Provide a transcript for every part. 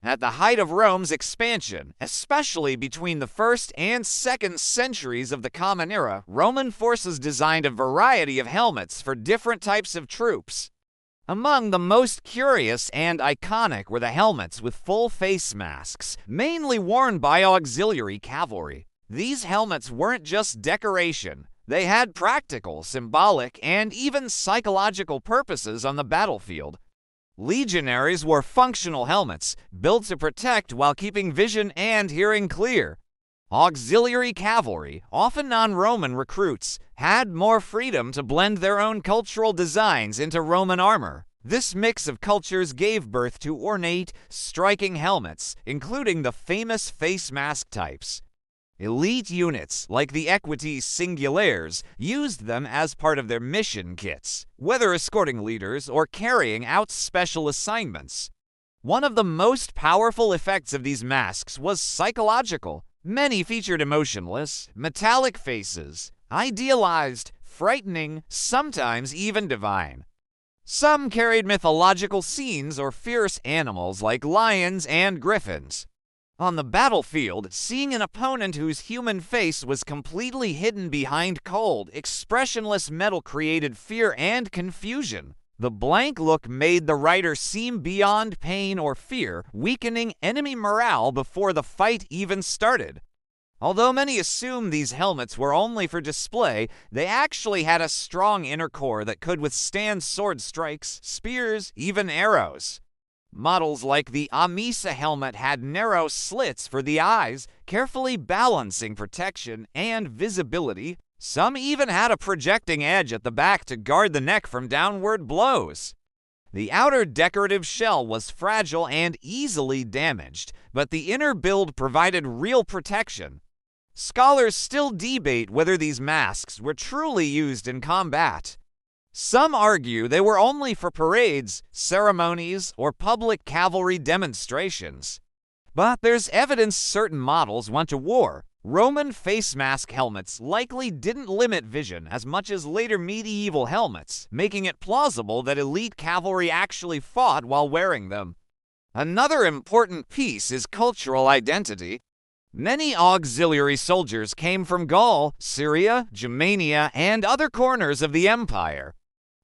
At the height of Rome's expansion, especially between the 1st and 2nd centuries of the Common Era, Roman forces designed a variety of helmets for different types of troops. Among the most curious and iconic were the helmets with full face masks, mainly worn by auxiliary cavalry. These helmets weren't just decoration. They had practical, symbolic, and even psychological purposes on the battlefield. Legionaries wore functional helmets, built to protect while keeping vision and hearing clear. Auxiliary cavalry, often non-Roman recruits, had more freedom to blend their own cultural designs into Roman armor. This mix of cultures gave birth to ornate, striking helmets, including the famous face mask types. Elite units, like the Equites Singulares, used them as part of their mission kits, whether escorting leaders or carrying out special assignments. One of the most powerful effects of these masks was psychological. Many featured emotionless, metallic faces, idealized, frightening, sometimes even divine. Some carried mythological scenes or fierce animals like lions and griffins. On the battlefield, seeing an opponent whose human face was completely hidden behind cold, expressionless metal created fear and confusion. The blank look made the rider seem beyond pain or fear, weakening enemy morale before the fight even started. Although many assume these helmets were only for display, they actually had a strong inner core that could withstand sword strikes, spears, even arrows. Models like the Amisa helmet had narrow slits for the eyes, carefully balancing protection and visibility. Some even had a projecting edge at the back to guard the neck from downward blows. The outer decorative shell was fragile and easily damaged, but the inner build provided real protection. Scholars still debate whether these masks were truly used in combat. Some argue they were only for parades, ceremonies, or public cavalry demonstrations. But there's evidence certain models went to war. Roman face mask helmets likely didn't limit vision as much as later medieval helmets, making it plausible that elite cavalry actually fought while wearing them. Another important piece is cultural identity. Many auxiliary soldiers came from Gaul, Syria, Germania, and other corners of the empire.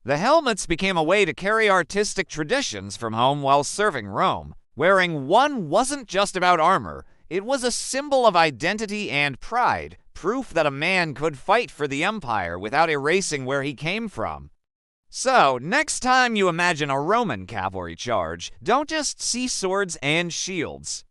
The helmets became a way to carry artistic traditions from home while serving Rome. Wearing one wasn't just about armor, it was a symbol of identity and pride, proof that a man could fight for the empire without erasing where he came from. So, next time you imagine a Roman cavalry charge, don't just see swords and shields.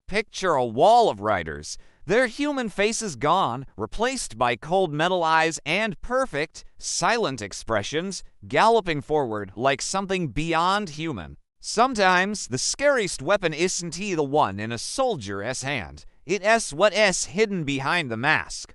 Picture a wall of riders, their human faces gone, replaced by cold metal eyes and perfect, silent expressions, galloping forward like something beyond human. Sometimes, the scariest weapon isn't the one in a soldier's hand. It's what is hidden behind the mask.